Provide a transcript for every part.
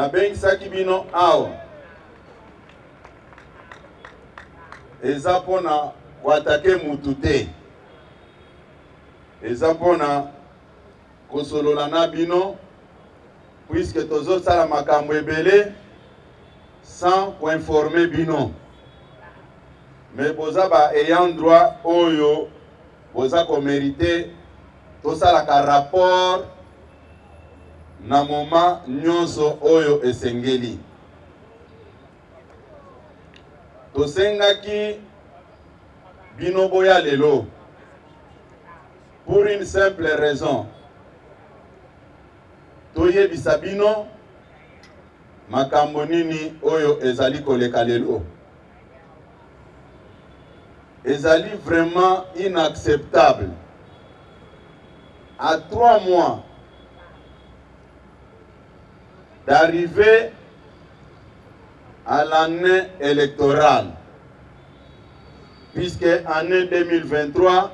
na bengi sakibino awa eza pona kwatake mutute eza pona kosolola na bino puisque tozo sala makambo ebele sans informer bino mais boza ba ayant droit oyo boza ko mériter to sala ka rapport na moment nyonso oyo esengeli to sengaki bino boya lelo pour une simple raison toyebisa bino makambo nini oyo ezali koleka lelo ezali vraiment inacceptable à 3 mois d'arriver à l'année électorale, puisque année 2023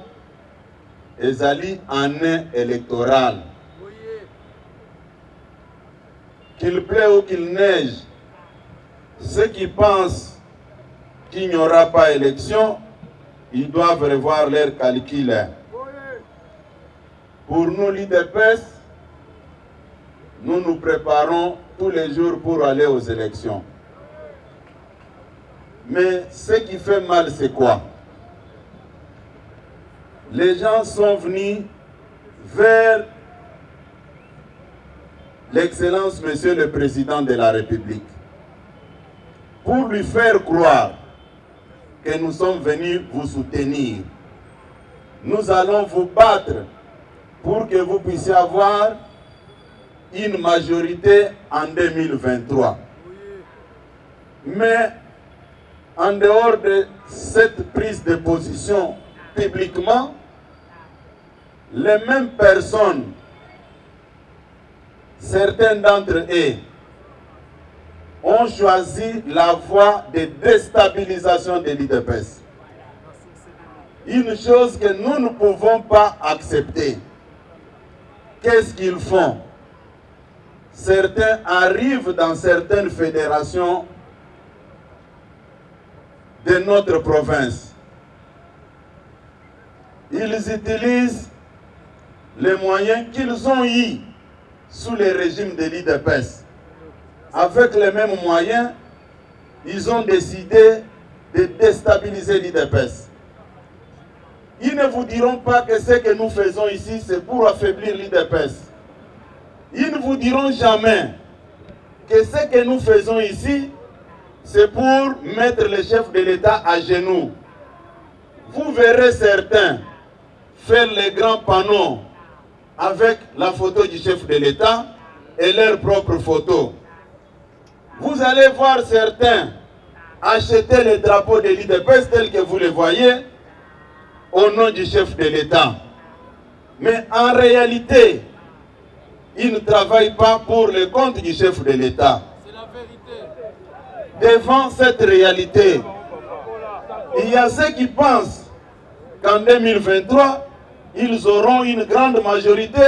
est année électorale. Qu'il plaît ou qu'il neige, ceux qui pensent qu'il n'y aura pas élection, ils doivent revoir leurs calculs. Pour nous, l'IDPS, nous nous préparons tous les jours pour aller aux élections. Mais ce qui fait mal, c'est quoi? Les gens sont venus vers l'Excellence, Monsieur le Président de la République, pour lui faire croire que nous sommes venus vous soutenir. Nous allons vous battre pour que vous puissiez avoir une majorité en 2023. Mais en dehors de cette prise de position publiquement, les mêmes personnes, certains d'entre eux, ont choisi la voie de déstabilisation de l'IDPS. Une chose que nous ne pouvons pas accepter. Qu'est-ce qu'ils font? Certains arrivent dans certaines fédérations de notre province. Ils utilisent les moyens qu'ils ont eus sous le régime de l'IDPS. Avec les mêmes moyens, ils ont décidé de déstabiliser l'IDPS. Ils ne vous diront pas que ce que nous faisons ici, c'est pour affaiblir l'IDPS. Ils ne vous diront jamais que ce que nous faisons ici, c'est pour mettre le chef de l'État à genoux. Vous verrez certains faire les grands panneaux avec la photo du chef de l'État et leur propre photo. Vous allez voir certains acheter les drapeaux de l'IDPS tels que vous les voyez au nom du chef de l'État. Mais en réalité, ils ne travaillent pas pour le compte du chef de l'État. C'est la vérité. Devant cette réalité, il y a ceux qui pensent qu'en 2023, ils auront une grande majorité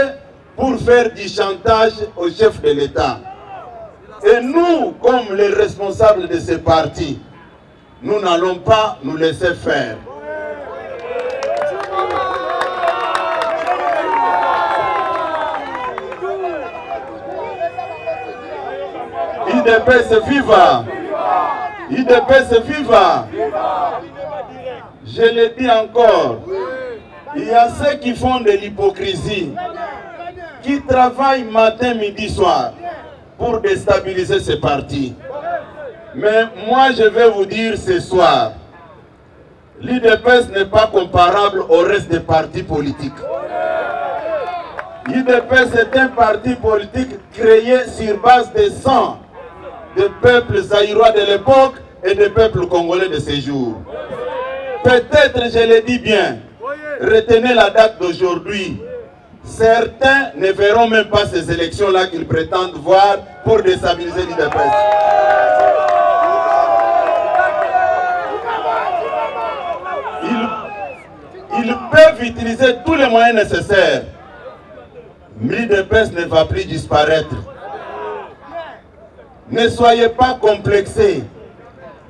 pour faire du chantage au chef de l'État. Et nous, comme les responsables de ce parti, nous n'allons pas nous laisser faire. IDPS viva! IDPS viva! Je le dis encore, il y a ceux qui font de l'hypocrisie, qui travaillent matin, midi, soir pour déstabiliser ce parti. Mais moi je vais vous dire ce soir, l'IDPS n'est pas comparable au reste des partis politiques. L'IDPS est un parti politique créé sur base de sang des peuples zaïrois de l'époque et des peuples congolais de ces jours. Peut-être, je le dis bien, retenez la date d'aujourd'hui. Certains ne verront même pas ces élections-là qu'ils prétendent voir pour déstabiliser l'IDPS. Ils peuvent utiliser tous les moyens nécessaires. Mais l'IDPS ne va plus disparaître. Ne soyez pas complexés.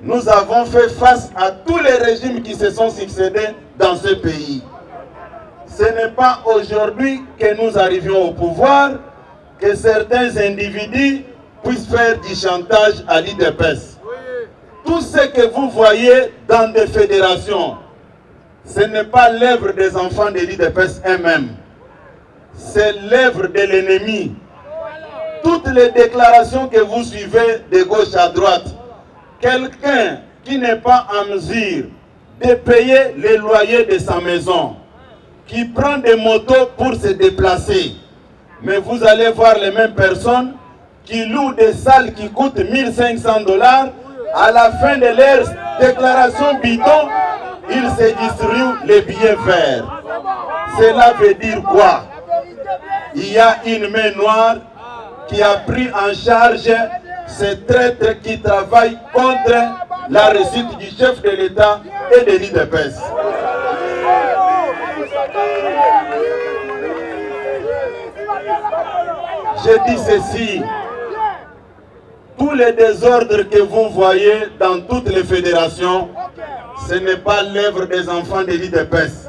Nous avons fait face à tous les régimes qui se sont succédés dans ce pays. Ce n'est pas aujourd'hui que nous arrivions au pouvoir que certains individus puissent faire du chantage à l'IDPS. Tout ce que vous voyez dans des fédérations, ce n'est pas l'œuvre des enfants de l'IDPS eux-mêmes. C'est l'œuvre de l'ennemi. Toutes les déclarations que vous suivez de gauche à droite, quelqu'un qui n'est pas en mesure de payer les loyers de sa maison, qui prend des motos pour se déplacer, mais vous allez voir les mêmes personnes qui louent des salles qui coûtent 1500 $, à la fin de leur déclaration bidon, ils se distribuent les billets verts. Cela veut dire quoi? Il y a une main noire qui a pris en charge ces traîtres qui travaillent contre la réussite du chef de l'État et de l'IDPS. Je dis ceci, tous les désordres que vous voyez dans toutes les fédérations, ce n'est pas l'œuvre des enfants de l'IDPS.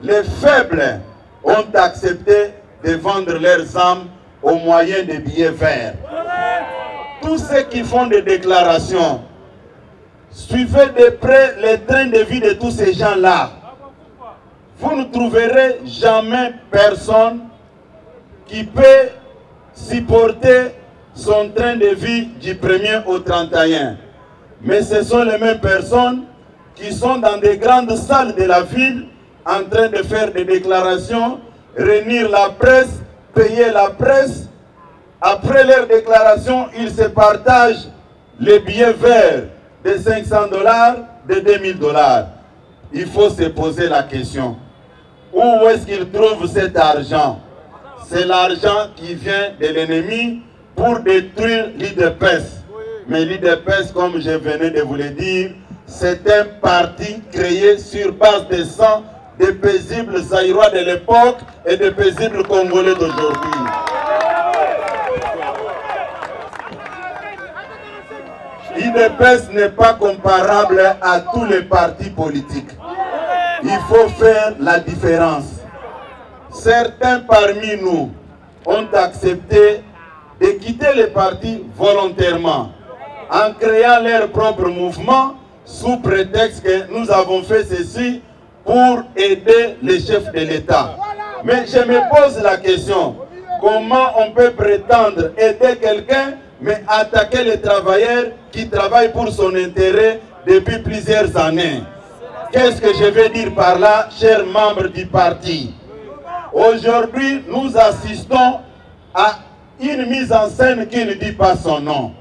Les faibles ont accepté de vendre leurs âmes au moyen des billets verts. Tous ceux qui font des déclarations, suivez de près les trains de vie de tous ces gens-là. Vous ne trouverez jamais personne qui peut supporter son train de vie du 1er au 31. Mais ce sont les mêmes personnes qui sont dans des grandes salles de la ville en train de faire des déclarations, réunir la presse, payer la presse. Après leur déclaration, ils se partagent les billets verts de 500 $, de 2000 $. Il faut se poser la question. Où est-ce qu'ils trouvent cet argent? C'est l'argent qui vient de l'ennemi pour détruire l'IDPS. Mais l'IDPS, comme je venais de vous le dire, c'est un parti créé sur base de sang des paisibles Zaïrois de l'époque et des paisibles Congolais d'aujourd'hui. L'IDPS n'est pas comparable à tous les partis politiques. Il faut faire la différence. Certains parmi nous ont accepté de quitter les partis volontairement en créant leur propre mouvement sous prétexte que nous avons fait ceci pour aider les chefs de l'État. Mais je me pose la question, comment on peut prétendre aider quelqu'un mais attaquer les travailleurs qui travaillent pour son intérêt depuis plusieurs années? Qu'est-ce que je veux dire par là, chers membres du parti? Aujourd'hui, nous assistons à une mise en scène qui ne dit pas son nom.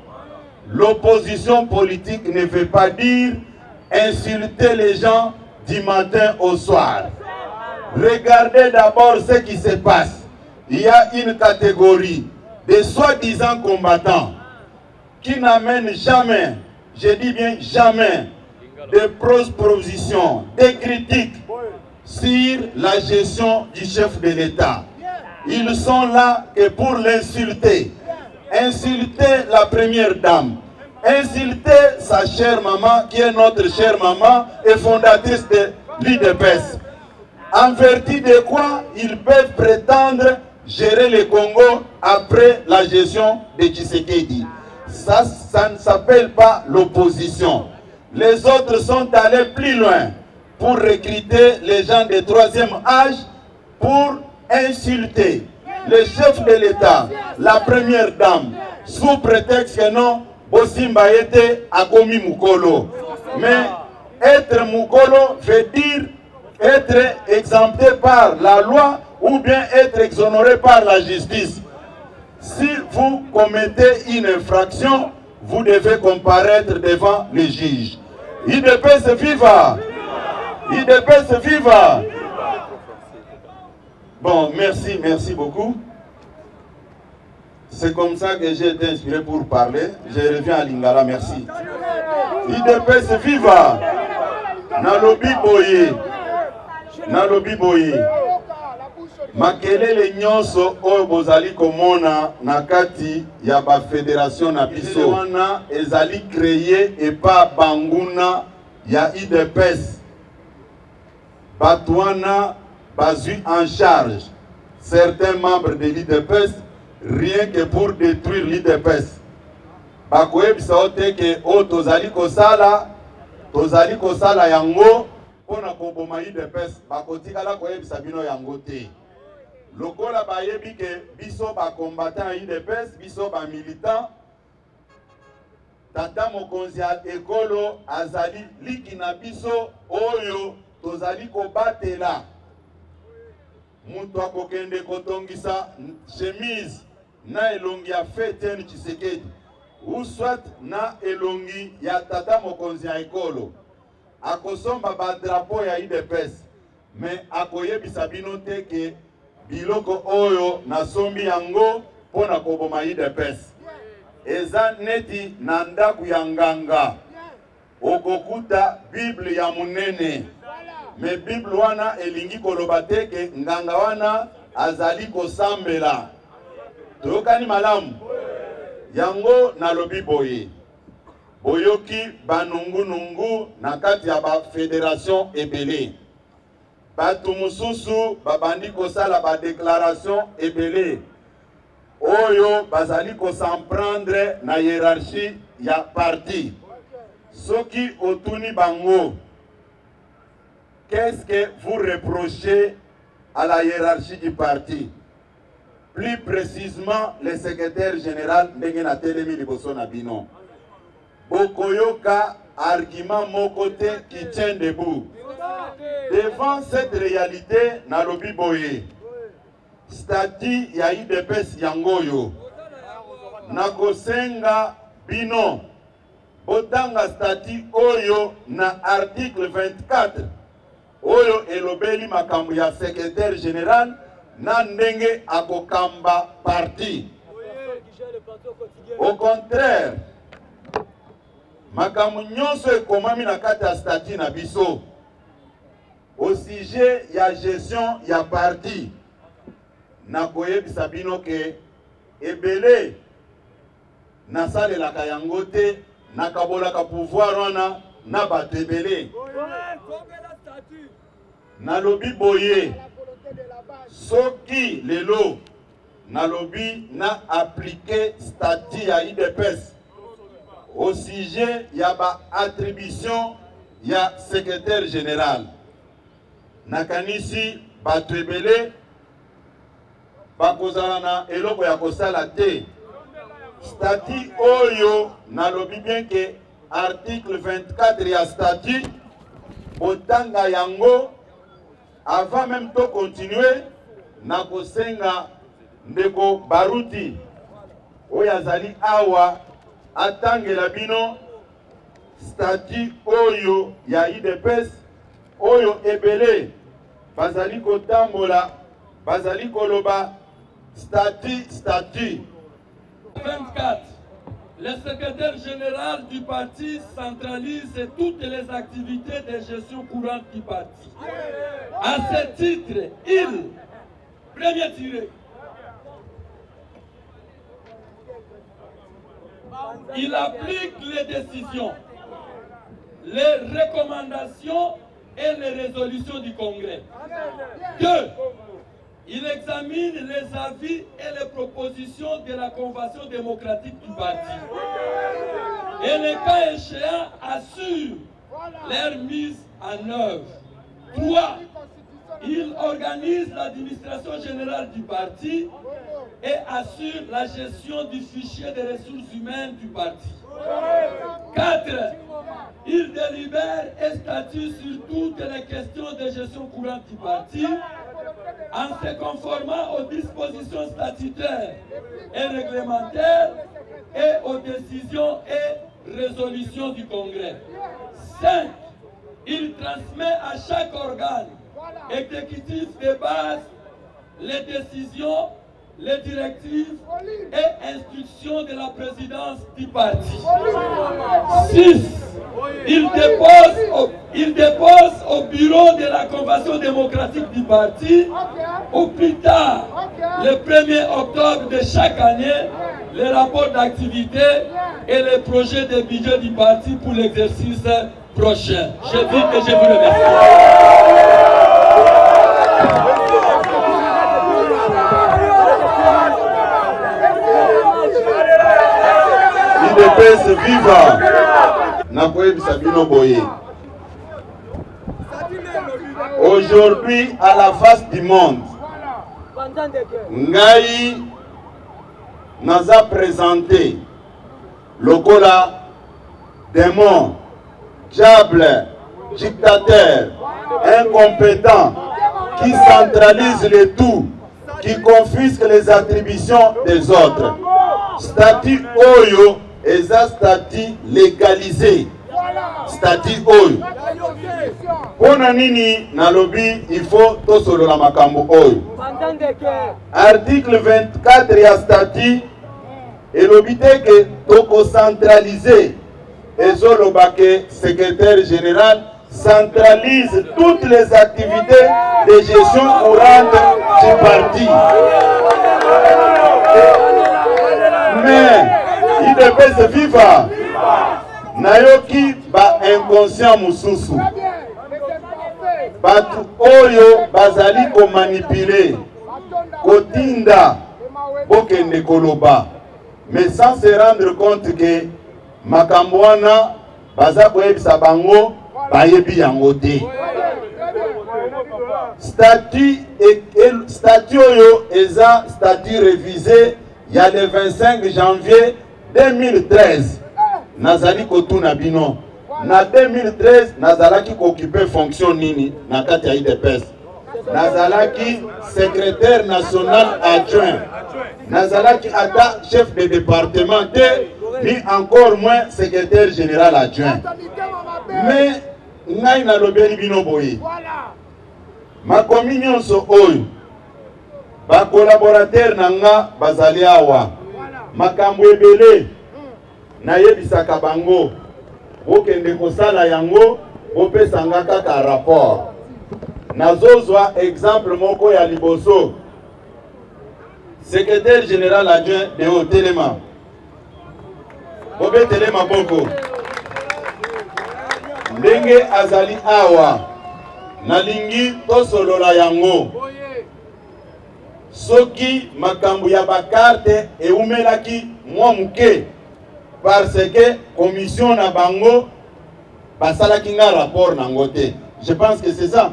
L'opposition politique ne veut pas dire insulter les gens du matin au soir. Regardez d'abord ce qui se passe. Il y a une catégorie de soi-disant combattants qui n'amènent jamais, je dis bien jamais, de propositions, des critiques sur la gestion du chef de l'État. Ils sont là que pour l'insulter. Insulter la première dame. Insulter sa chère maman, qui est notre chère maman et fondatrice de l'IDPS. En vertu de quoi ils peuvent prétendre gérer le Congo après la gestion de Tshisekedi. Ça ne s'appelle pas l'opposition. Les autres sont allés plus loin pour recruter les gens de troisième âge pour insulter le chef de l'État, la première dame, sous prétexte que non, Bosimba était Akomi Mukolo. Mais être Mukolo veut dire être exempté par la loi ou bien être exonéré par la justice. Si vous commettez une infraction, vous devez comparaître devant le juge. IDPS viva! IDPS viva! Bon, merci beaucoup. C'est comme ça que j'ai été inspiré pour parler. Je reviens à Lingala, merci. IDPS viva! Nalobi boye. Nalobi boye. makelele nyonso oyo bozali komona na kati ya ba fédération na biso wana ezali créé epa banguna ya IDPS. Batouana bazui en charge certains membres de l'IDPS rien que pour détruire l'IDPS. Bakoyebisa ote ke o tozali kosala yango pona koboma IDPS bakotikala koyebisa bino yango te. Lokola bayebi ke biso ba combattant IDPS, biso ba militant, tata mokonzi ya ekolo azali liki na biso oyo tozali kobatela. Mutu akokende kotongisa chemise na elongi ya Etienne Tshisekedi ou soit na elongi ya tata mokonzi ya ekolo akosomba ba drapeau ya IDPS mais akoyebisa bino te ke biloko oyo nasombi yango pona koboma IDPS. Eza neti na ndaku ya nganga okokuta Bible ya munene me Bible wana elingi koloba te ke nganga wana azali kosambela. Toyokani malamu yango nalobi boye boyoki banungu na kati ya ba fédération ebele. Batu mususu babandi kosala ba déclaration ebele oyo bazali ko s'en prendre na hiérarchie ya parti. Soki otuni bango, qu'est-ce que vous reprochez à la hiérarchie du parti? Plus précisément le secrétaire général Ndengena Telemi liboso na bino. Bokoyoka argument mokote qui tient debout. Devant cette réalité, nalobi boye, statut ya IDPS yangoyo, nakosenga bino, botanga statut oyo na article 24, oyo elobeli makambo ya secrétaire général, na ndenge akokamba parti. Au contraire, makambo nyonso ekomami na kati ya statut na biso. Au sujet ya gestion ya parti, nakoyebisa bino ke ebele nasalelaka yango te, nakabolaka pouvoir wana na bato ebele. Nalobi boye, soki lelo nalobi na appliquer statut ya IDPS au sujet ya ba attribution ya secrétaire général. Nakanisi bato ebele bakozala na eloko ya kosala te. Statut oyo nalobi bien ke article 24 ya statut botanga yango avant même to continuer na kosenga ndeko Baruti oyo azali awa atangela bino statut oyo ya IDPS oyo ebele bazali kotambola bazali koloba statut 24. Le secrétaire général du parti centralise toutes les activités de gestion courante du parti. À ce titre, premier tiré, il applique les décisions, les recommandations et les résolutions du Congrès. 2. Il examine les avis et les propositions de la Convention démocratique du parti. Et le cas échéant assure leur mise en œuvre. 3. Il organise l'administration générale du parti et assure la gestion du fichier des ressources humaines du parti. 4. Il délibère et statue sur toutes les questions de gestion courante du parti en se conformant aux dispositions statutaires et réglementaires et aux décisions et résolutions du Congrès. 5. Il transmet à chaque organe exécutif de base les décisions, les directives et instructions de la présidence du parti. 6. Il dépose au bureau réunion de la convention démocratique du parti, au plus tard, le 1er octobre de chaque année, les rapports d'activité et les projets de budget du parti pour l'exercice prochain. Je dis que je vous remercie. IDPS viva Nakoyebi Sabino Boye. Aujourd'hui, à la face du monde, Ngai nous a présenté Lokola, démon, diable, dictateur, incompétent, qui centralise le tout, qui confisque les attributions des autres. Statut Oyo est un statut légalisé. Statut Oyo. Pour nini nalobi, il faut tout solo la makambo Oyo. Article 24 ya statut et l'obité que toko centralisé et Zolobake, secrétaire général, centralise toutes les activités de gestion courante du parti. Mais il devait se vivre. Nayoki ba inconscient mususu. Batu oyo bazali ko manipuler, kotinda, bokende koloba. Mais sans se rendre compte que Makambouana, baza koyebisa bango, bayebi yango te. Statut oyo eza statut révisé il y a le 25 janvier 2013. Nazali kotuna bino. Na 2013 nazalaki occuper fonction nini na kati ya IDPS. Nazalaki secrétaire national adjoint. Nazalaki ata chef de département ni encore moins secrétaire général adjoint. Mais ngai na lobeli bino boye. Ma communion so oyo. Ba collaborateur nanga bazali awa. Makambo ebele na yebisaka bango. Bokende kosala yango bopesanga kaka rapport. Nazozwa exemple moko ya liboso. Secrétaire général adjoint de Otelema. Bobe Telema Boko. Ndenge azali awa. Nalingi tosolola yango. Soki makambu ya bakarte eumelaki mwa muke. Parce que commission na bango basalaki nga rapport nangote. Je pense que c'est ça.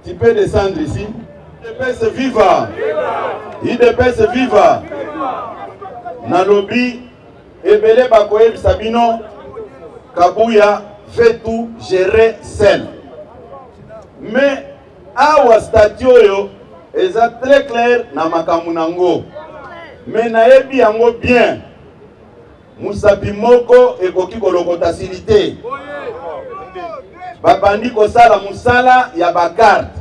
Tu peux descendre ici. IDPS viva. IDPS viva. Nalobi ebele bakoyebi sabino Kabuya fait tout gérer seul. Mais awa statut oyo eza très clair na makambo nango. Mais nayebi yango bien. Musapi moko ekoki kolokota silité. Babandi kosala musala ya bakarte.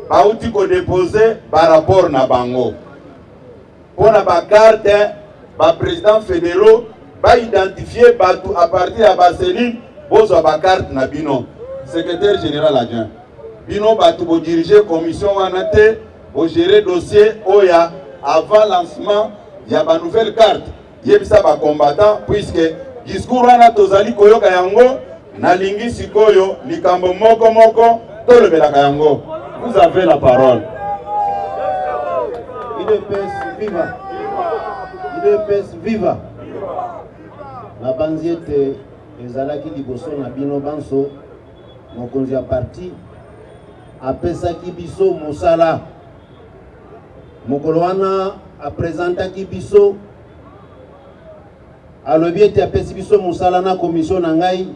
Bauti ko déposer par rapport na bango. Pour na bakarte, ba président fédéraux ba identifier batu à partir ya ba cellule bozo ba carte na bino. Secrétaire général adjoint. Bino batu bo diriger commission wana te, bo gérer dossier oya avant lancement ya ba nouvelle carte. Yebisa ba combattant puisque discours wana tozali koyoka yango na lingi sikoyo likambo moko moko tolobelaka yango. Vous avez la parole. IDPS viva. IDPS viva. La banziete ezalaki liboso na bino banso mokonzi ya parti apesaki biso mosala. Mokolo wana apresentaki biso alobi ete apesi biso mosala na commission na ngai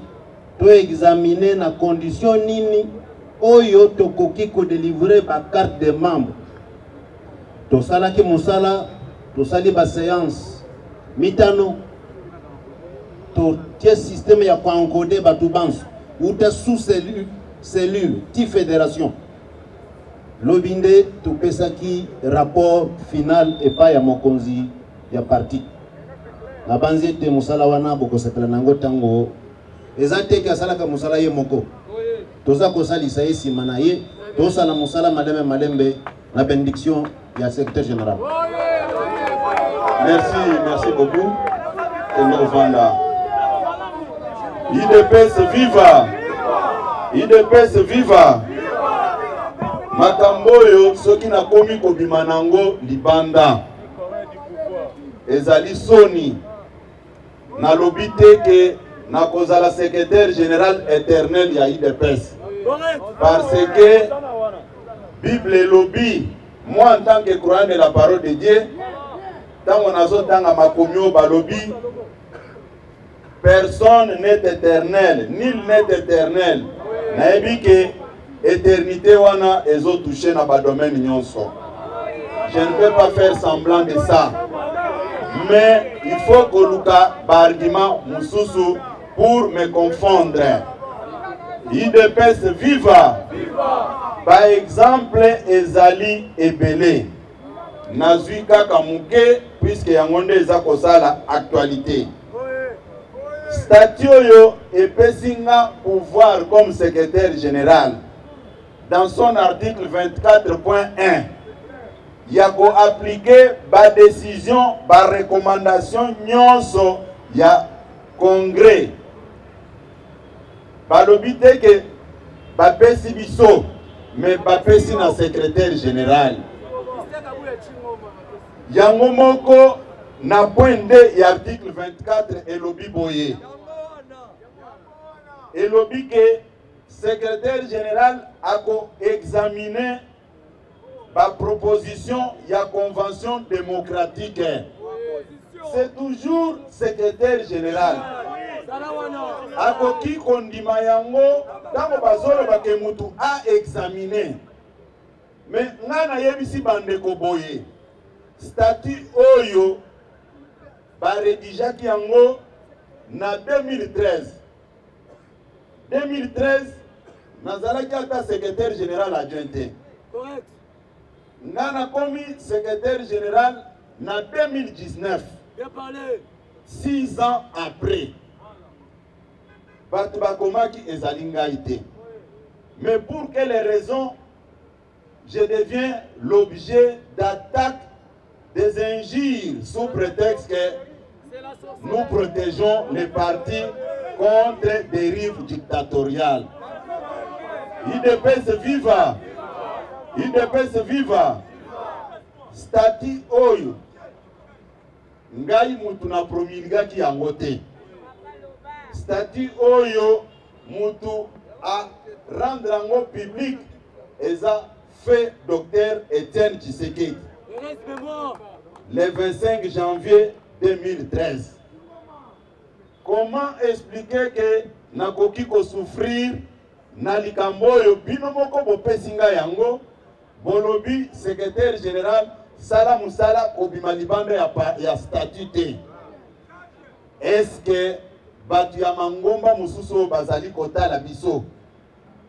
to examiner na condition nini oyo tokoki ko délivrer ba carte de membre. Tosalaki mosala, tosali ba séance mitano. To tie système ya ko encoder ba tubanso ou te sous cellule ti fédération. Lobinde to pesaki rapport final et pas ya mokonzi ya parti. Na banzete mosala wana boko sepela nango tango ezate ka salaka mosala ye moko. toza kosalisa ye nsima na ye tosala mosala malembe malembe na bénédiction ya secrétaire général. Merci beaucoup. Vanda. IDPS viva! IDPS viva! Makamboyo soki na komi kobima nango libanda. Ezali soni. Na lobite ke na kozala secrétaire général éternel ya IDPS. Parce que Bible et lobby, moi en tant que croyant de la parole de Dieu, tant on a zotanga makomio balobi, personne n'est éternel, nul n'est éternel. Naebi que éternité wana ezo touché na ba domaine nyonso. Je ne peux pas faire semblant de ça. Mais il faut que luka ba argument mususu pour me confondre. IDPS viva. Par exemple, ezali ebele. Nazui kaka muke puisque yangonde eza kosala actualité. Statut yo epesinga pouvoir comme secrétaire général. Dans son article 24.1, yako appliquer ba décision, ba recommandation nyonso ya congrès. Balobite que ba pesi biso mais ba pesi na secrétaire général. Yango moko na point D et article 24 et lobby boye. Et lobby que secrétaire général a examiné la proposition ya convention démocratique. C'est toujours secrétaire général. Akoki kondima yango tango bazolo bakemutu a examiné. Mais ngana yebisi bandeko boye. Statut oyo ba rédigaki yango na 2013. 2013 nazalaki ata secrétaire général adjoint. Correct. Ngana komi secrétaire général na 2019. Bien parlé. 6 ans après. Batu bakomaki ezali ngai te. Mais pour quelles raisons je deviens l'objet d'attaques, des injures sous prétexte que nous protégeons les partis contre des dérives dictatoriales. IDPS viva! IDPS viva! Stati oyo ngai mutu na promulgaki yango te. Stati oyo mutu a rendre yango public eza fait Dr Etienne Tshisekedi le 25 janvier 2013. Comment expliquer que nakoki ko souffrir na likambo oyo bino moko bopesinga yango bolobi secrétaire général sala musala kobima libanda ya statut? Est-ce que batu ya mangomba mususu bazali kotala biso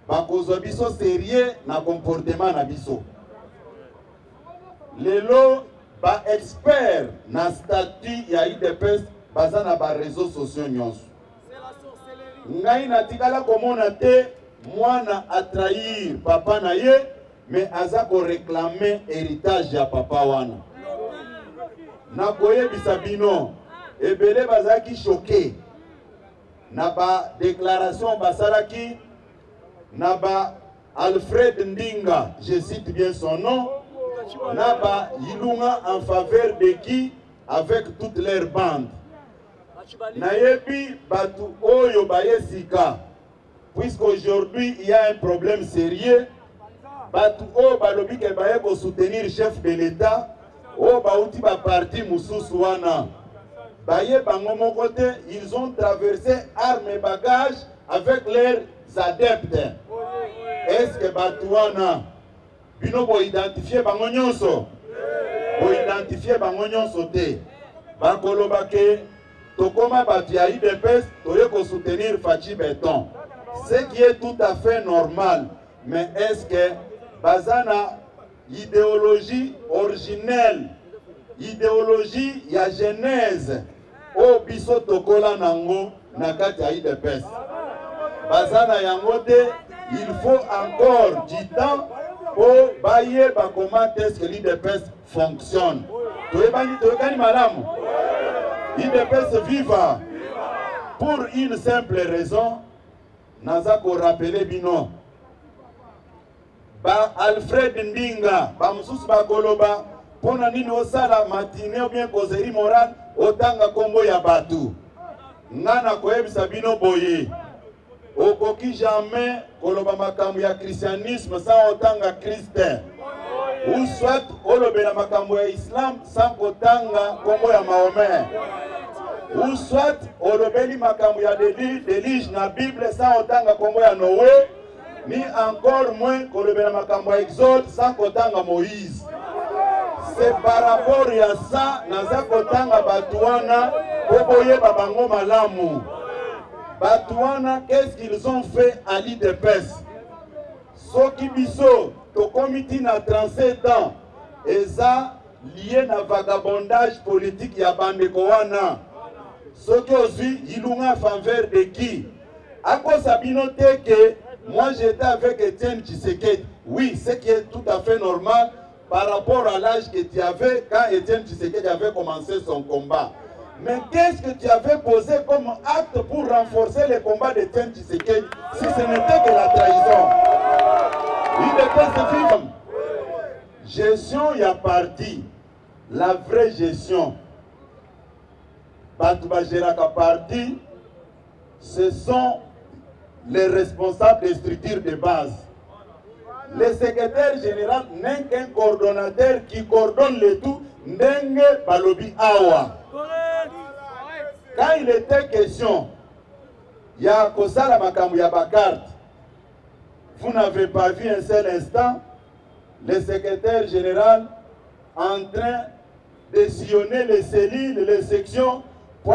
bakozwa biso sérieux na comportement na biso? Lelo ba expert na statut ya IDPS baza na ba réseaux sociaux nyonso. Ngai natikala komona te mwana a trahir papa na ye mais aza ko réclamer héritage ya papa wana. Na koyebisa bino ebele bazaki choqué na ba déclaration basalaki na ba Alfred Ndinga, je cite bien son nom, na ba Ilunga en faveur de qui avec toute leur bande. Na yebi batu oyo baye sika, puisqu'aujourd'hui il y a un problème sérieux, batu oyo balobi ke baye ko soutenir chef de l'État, oyo bauti ba parti mususu wana. Baye bango moko te, ils ont traversé armes et bagages avec leurs adeptes. Est-ce que batu wana bino bo identifier bango nyonso? Bo identifier bango nyonso te. Bakoloba ke tokoma batu ya IDPS toye ko soutenir Fachi Beton. Ce qui est tout à fait normal. Mais est-ce que bazana idéologie originelle, idéologie ya genèse o biso tokola nango na kati ya IDPS? Bazana Yangote, il faut encore du temps pour bailler comment est-ce que l'IDPS fonctionne. L'IDPS viva. Pour une simple raison, Nazako rappelé Bino. Ba Alfred Ndinga, ba Moussous Bakoloba, pona nini osala matinée ou bien causerie morale, otanga kombo ya batu. Ngana koyebisa bino boye. Okoki jamais koloba makambo ya christianisme sans otanga Christ. Ou soit olobela makambo ya islam sans kotanga kombo ya Mahomet. Ou soit olobeli makambo ya délige na Bible sans otanga kombo ya Noé. Ni encore moins kolobela makambo ya Exode sans kotanga Moïse. C'est par rapport à ça, naza kotanga batuana, oboye babango malamu. Batuana, qu'est-ce qu'ils ont fait à l'IDPS? Soki biso, to comité na 37 ans, et ça lié na vagabondage politique ya bandeko wana. Soki ozui, ilunga faveur de qui? Ako sabino teke, moi j'étais avec Etienne Tshisekedi. Oui, ce qui est tout à fait normal par rapport à l'âge que tu avais quand Etienne Tshisekedi avait commencé son combat. Mais qu'est-ce que tu avais posé comme acte pour renforcer le combat d'Etienne Tshisekedi si ce n'était que la trahison? Il était vivant. Gestion y a parti. La vraie gestion. Batouba Géraka parti, ce sont les responsables des structures de base. Le secrétaire général n'est qu'un coordonnateur qui coordonne le tout, Ndenge Balobi Awa. Quand il était question, il y a Kosala Makamou Yabakart, vous n'avez pas vu un seul instant le secrétaire général en train de sillonner les cellules, les sections, pour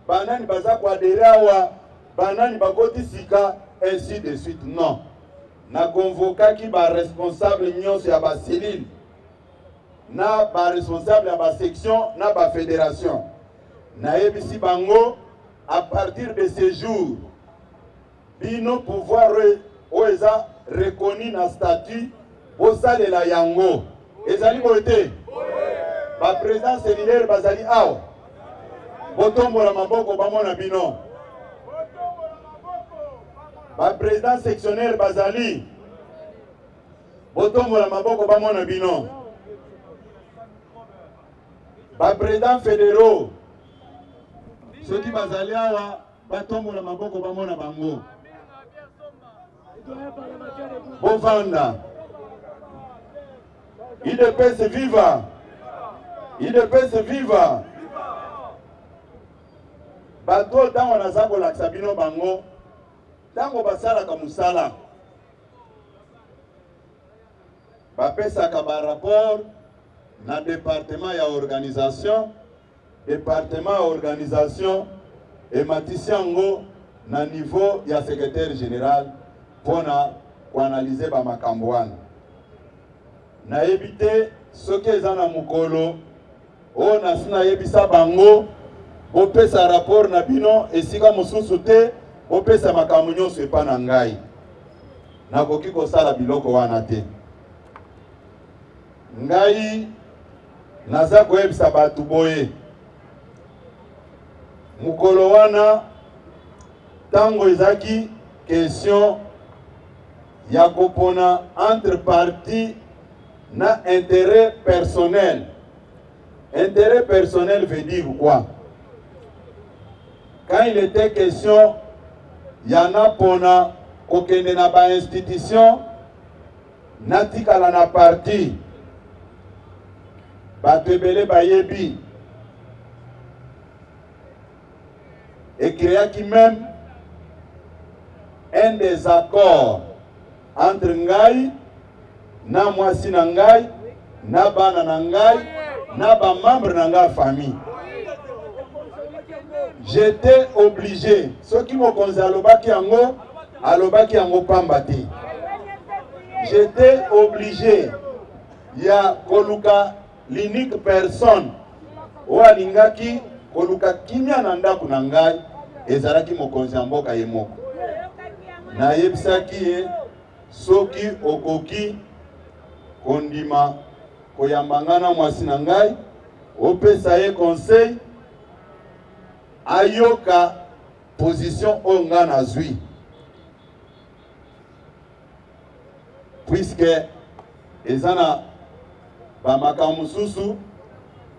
Banani Bazakwa Derawa, Banani Bagoti Sika, ainsi de suite. Non. Na convoqué qui va responsable nyonso ya ba cellule, na ba responsable ya ba section, na ba fédération. Na ebisi bango à partir de ce jour, bino pouvoir oeza reconnu na statut osale la yango. Ezali bote. Ba président cellulaire bazali awa. Botombo la maboko bamona bino. Ba président sectionnaire bazali botombo la maboko bamona bino. Ba président fédéraux ceux qui bazali awa batombo la maboko bamona bango. Bovanda IDPS viva. IDPS viva. Bato tango nazako lakisa bino bango. Tango basala kamusala bapesaka ba rapport na département ya organisation et matisiango na niveau ya secrétaire général pour analyser ba makambo wana na éviter soki eza na mukolo o na sina yebisa bango bopesa rapport na bino esika mosusu te opesa makambo nyonso epa na ngai nakoki kosala biloko wana te. Ngai naza koyebisa bato boye mukolo wana tango ezaki question ya kopona entre parti na intérêt personnel. Intérêt personnel veut dire quoi? Quand il était question yana pona kokende na ba institution natikala na parti batebele bayebi et créaki même un désaccord entre ngai na mwasi na ngai na bana na ngai na ba membre na ngai famille. J'étais obligé, ceux qui m'ont conseillé alobaki yango pambati. J'étais obligé, il y a koluka l'unique personne ou alingaki koluka kimia na ndaku na ngai ezalaki mokonzi ya mboka ye moko. na yebisaki ye soki okoki kondima koyambanga na mwasi na ngai opesa ye conseil ayoka position oyo nga nazwi puisque eza na bamakambo mosusu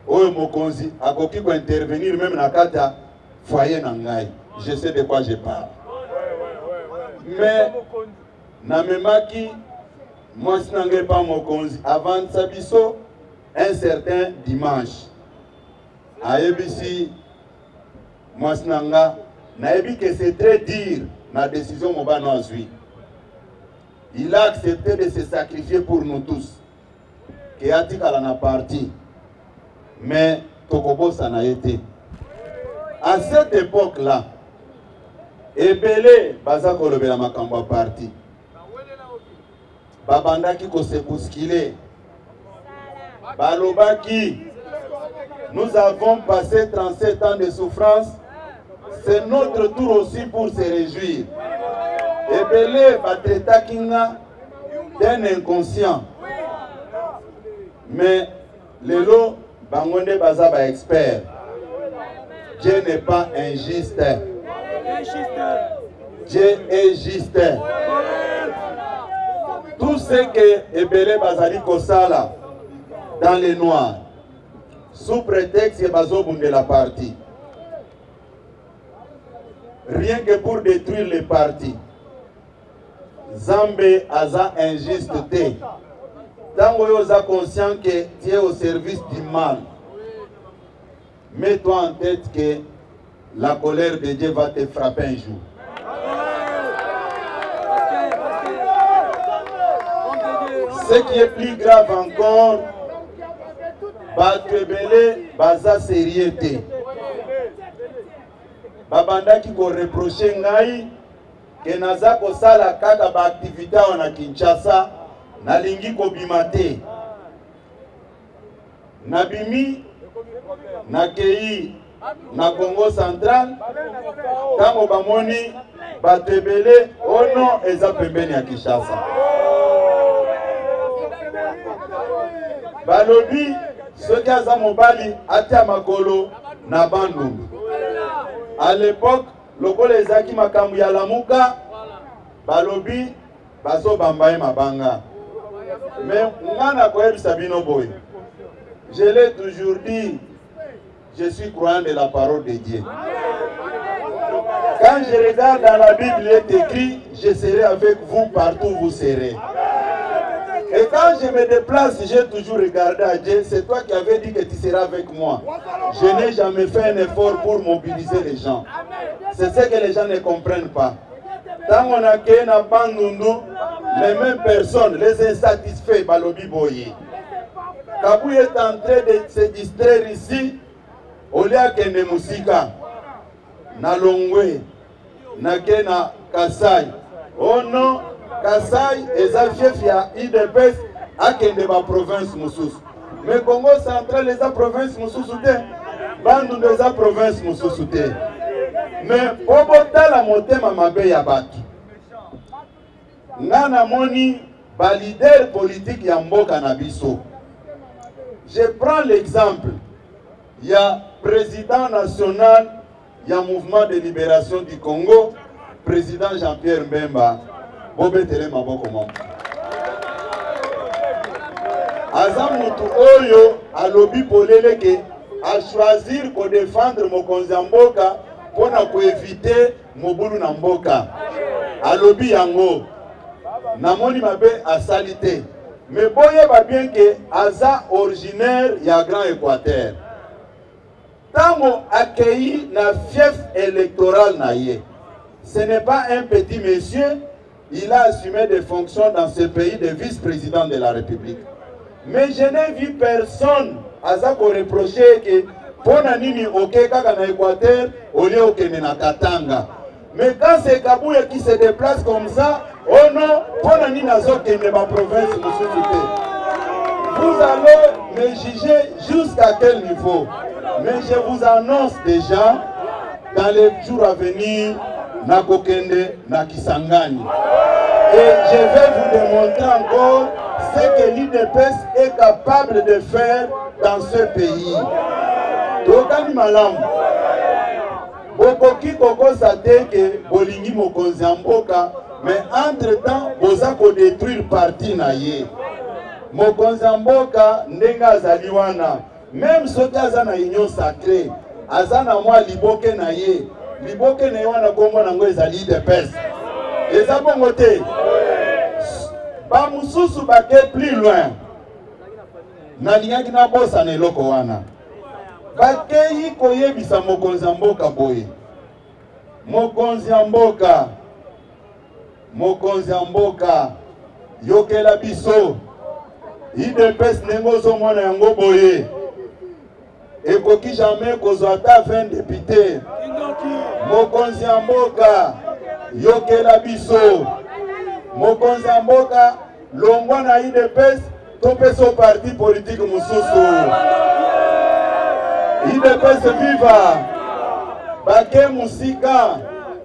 oyo mokonzi akoki kointervenir même na kati ya foyer na ngai. Je sais de quoi je parle. Mais namemaki mwasi na ngai pa mokonzi avant sabiso un certain dimanche ayebisi mwasi na nga nayebi que c'est très dur na décision mobano azwi. Il a accepté de se sacrifier pour nous tous. Que atikala na parti. Mais tokobosa na été. À cette époque-là, ebele baza kolobela makambo ya parti. Babandaki ko se bousculer. Balobaki, nous avons passé 37 ans de souffrance. C'est notre tour aussi pour se réjouir. Ebele batreta kinga d'un inconscient. Mais lelo bangonde baza ba expert. Dieu n'est pas injuste. Dieu est juste. Tout ce que ebele bazali kosala dans les noirs sous prétexte que bazo bunde la partie. Rien que pour détruire les partis. Zambé aza injuste te. Tango yo za conscient que tu es au service du mal. Mets-toi en tête que la colère de Dieu va te frapper un jour. Ce qui est plus grave encore, Batebele baza sérieuté. Babandaki ko reprocher ngai que naza ko sala kaka ba activité na Kinshasa nalingi ko bimate. Nabimi nakei na Congo Central tango bamoni Batebele ono eza pembeni ya Kinshasa. Balobi soki aza mobali atia makolo na Bandundu. À l'époque, lokola ezaki makambo ya lamuka, balobi bazo bambaye mabanga. Mais ngana koyebisa bino boy. Je l'ai toujours dit, je suis croyant de la parole de Dieu. Quand je regarde dans la Bible, il est écrit, je serai avec vous partout où vous serez. Et quand je me déplace, j'ai toujours regardé à Dieu. C'est toi qui avais dit que tu seras avec moi. Je n'ai jamais fait un effort pour mobiliser les gens. C'est ce que les gens ne comprennent pas. Quand on a créé un Bandundu, les mêmes personnes, les insatisfaits, Balobi Boye. Kabou est en train de se distraire ici, au lieu que ne Musika, na Longwe, na Kena Kasai. Oh non! Kasai eza chef ya IDPS akende ba province mususu. Mais Congo Central eza province mususu te. Bandundu eza province mususu te. Mais obota la motema mabe ya batu. Ngana moni ba leader politique ya mboka na biso. Je prends l'exemple. Il y a président national ya mouvement de libération du Congo, président Jean-Pierre Mbemba. Azamutu oyo alobi polele ke a choisir ko défendre mokonzi mboka pona ko éviter mobulu na mboka. Alobi yango namoni mabe asalite. Mais boye ba bien que aza originaire ya Grand Équateur. Tango accueilli na fief électoral na ye. Ce n'est pas un petit monsieur. Il a assumé des fonctions dans ce pays de vice-président de la République. Mais je n'ai vu personne à ça qu'on reprochait que pour nini ok kaka na Équateur au lieu au na Katanga. Mais quand c'est Kabouya qui se déplace comme ça, oh non, pour nini nazo kene ma province mususu. Vous allez me juger jusqu'à quel niveau? Mais je vous annonce déjà dans les jours à venir na kokende na Kisangani. Et je vais vous démontrer encore ce que l'IDPS est capable de faire dans ce pays. Tokani malamu. Bokoki kokosa teke bolingi mokonzi ya mboka, mais entre-temps boza ko détruire parti na ye. Mokonzi ya mboka ndenga azali wana, même soki aza na union sacrée, aza na mwa liboke na ye. Liboke na ye wana kombo nango ezali IDPS. Eza bongo te. Ba mususu bake plus loin. Nalingaki na bosa na eloko wana. Bakei koyebisa mokonzi ya mboka boye. Mokonzi ya mboka. Mokonzi ya mboka. Yokela biso. IDPS nengo zomona yango boye. Ekoki jamais kozwa ata 20 députés. Mokonzi ya mboka. Yokela biso. Mokonzi ya mboka. Longwa na IDPS. Topeso parti politique mususu. IDPS viva. Bake musika.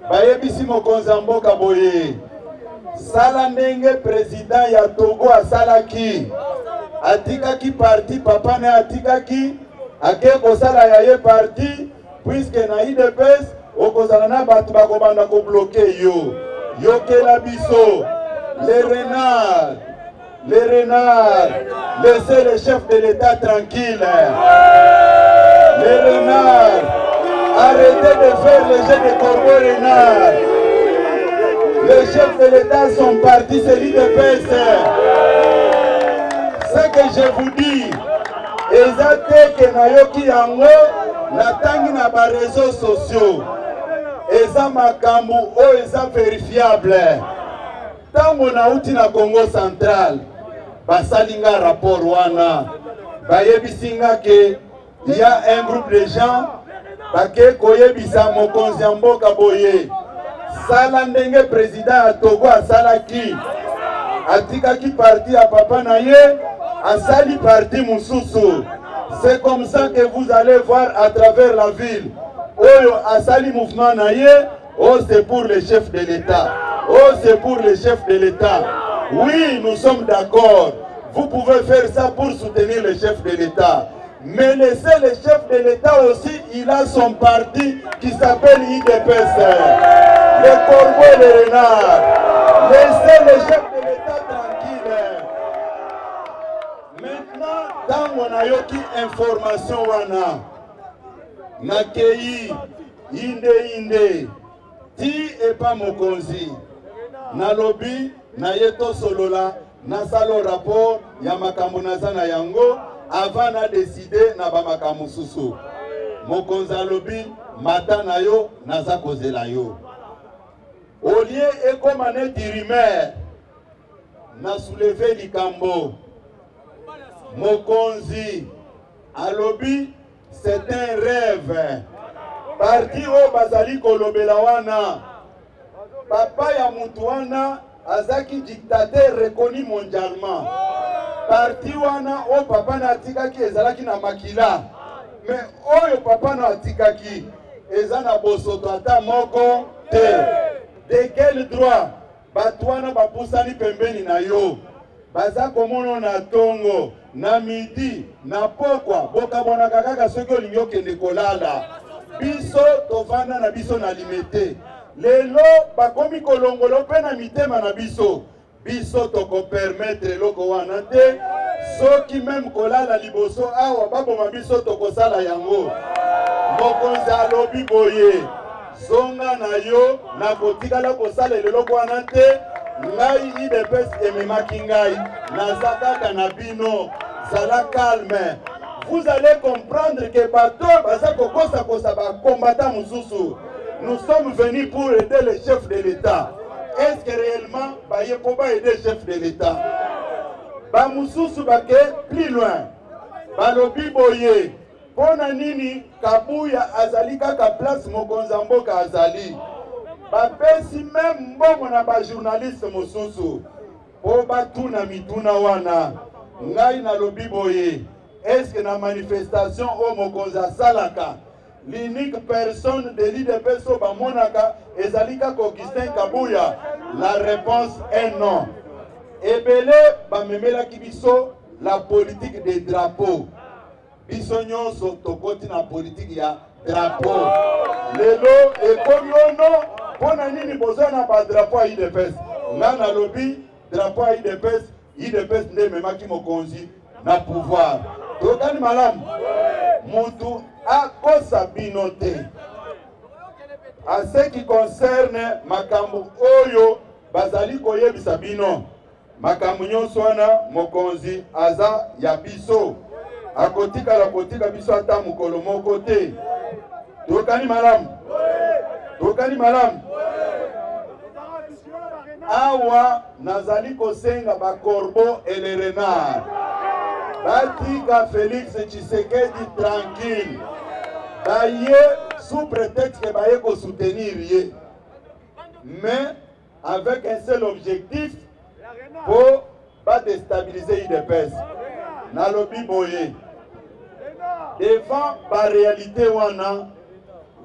Bayebisi mokonzi ya mboka boye. Sala ndenge président ya Togo asalaki. Atikaki parti papa ne atikaki. Ake kosala ya ye parti. Puisque na IDPS okozala na batu bakobanda ko bloquer yo. Yokela biso. Les renards. Les renards. Laissez le chef de l'État tranquille. Les renards. Arrêtez de faire le jeu de corbeaux renards. Les chefs de l'État sont partis, c'est l'IDPS. Ce que je vous dis, ezate ke nayoki yango natangi na ba réseaux sociaux. Eza makambo o eza vérifiable. Tango na uti na Congo central, basalinga rapport wana. Bayebisinga ke il y a un groupe de gens bake koyebisa mokonzi ya mboka boye. Sala ndenge président ya Togo asalaki. Atikaki parti ya papa na ye, asali parti mususu. C'est comme ça que vous allez voir à travers la ville. Oyo asali mouvement na ye, oh c'est pour le chef de l'État. Oh c'est pour le chef de l'État. Oui, nous sommes d'accord. Vous pouvez faire ça pour soutenir le chef de l'État. Mais laissez le chef de l'État aussi, il a son parti qui s'appelle IDPS. Le corbeau et le renard. Laissez le chef de l'État tranquille. Maintenant, dans mon ayoki information wana, nakei inde ti et pas mokonzi. Nalobi na yeto solola na salo rapport ya makambo nazana yango. Avant na décider na ba makambo susu. Mokonzi alobi mata na yo naza kozela yo. Olie ekomane dirimer na soulever likambo. Mokonzi alobi c'est un rêve. Parti o bazali kolobela wana. Papa ya mutu wana azaki dictateur reconnu mondialement. Parti wana o papa na atikaki ezalaki na makila. Mais oyo papa na atikaki ezana bosoto ata moko te. De quel droit batu wana bapusani pembeni na yo? Baza komono na tongo, na midi, na pokwa, boka bona kaka soki olingi okende kolala. Biso tovanda na biso na limete. Lelo bakomi kolongolo pe na mitema na biso. Biso toko permettre loko wana te. Soki même kolala liboso awa baboma biso toko sala yango. Mokonzi alobi boye. Zonga na yo na kotikala kosala leloko wana te. Ngai IDPS ememaki ngai. Nazakaka na bino. Zala calme. Vous allez comprendre que bato baza kokosa kosa ba combattant mususu. Nous sommes venus pour aider le chef de l'État. Est-ce que réellement baye koba aider le chef de l'État? Ba mususu bake plus loin. Balobi boye. Pona nini Kabuya azali kaka place mokonzi mboka azali. Bapesi même mbongo na ba journaliste mususu. Po batuna mituna wana. Ngai na lobi boye. Est-ce que na manifestation au mokonzi salaka l'unique personne de l'IDPS au Bamonaka ezalika Augustin Kabuya? La réponse est non. Ebele bamemela kibiso la politique des drapeaux. Biso nyonso tokoti na politique ya drapeau. Lelo ekonono pona nini boza na ba drapeau ya IDPS. Ngana lobi drapeau ya IDPS nde memaki mokonzi na pouvoir. Tokani malamu. Mutu akosa bino te. En ce qui concerne makambo oyo bazali koyebisa bino, makambo nyonso wana mokonzi aza ya biso, akotika biso ata mokolo moko te. Tokani malamu. Tokani malamu. Awa nazali kosenga ba corbeau et les renards. Batika Félix Tshisekedi tranquille. Baye sous prétexte que baye ko soutenir ye. Mais avec un seul objectif pour pas déstabiliser l'IDPS. Nalobi boye. Devant la réalité wana,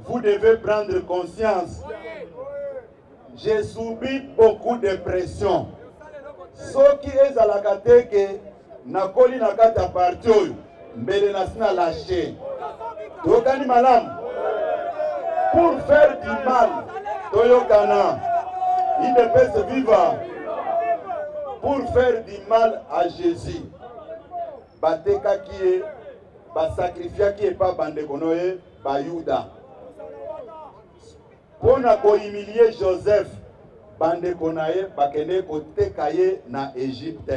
vous devez prendre conscience. J'ai subi beaucoup de pression. Ce qui est à la catégorie nakoli nakata parti oyo mbele nasina lâché. Tokani malam pour faire du mal toyokana IDPS viva pour faire du mal à Jésus bateka qui ba sacrifier qui est pas bande konoye ba Yuda pona ko humilier Joseph bande konaye bakene ko tekaye na Égypte.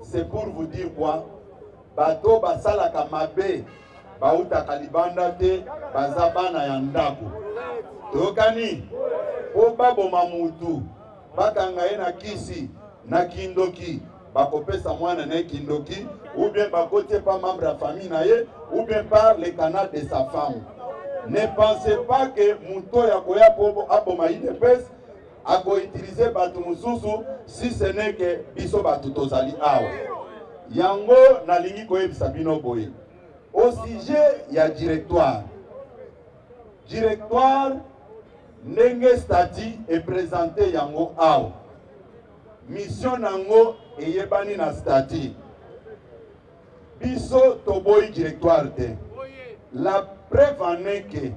C'est pour vous dire quoi? Bato basala kamabe bauta kalibanda te bazabana ya ndako. Tokani po babo mamutu bakangaye na kisi na kindoki bakopesa mwana na kindoki ou bien bakote pas membre de famille na ye ou bien par le canal de sa femme. Ne pensez pas que muto ya koya po aboma IDPS a utiliser batu mususu si ce n'est que biso batu tozali awa. Yango na lingi koyebisa bino boye. Au sujet ya directoire. Directoire ndenge statut est présenté yango awa. Mission nango eyebani na statut. Biso toboyi directoire te. La preuve en est que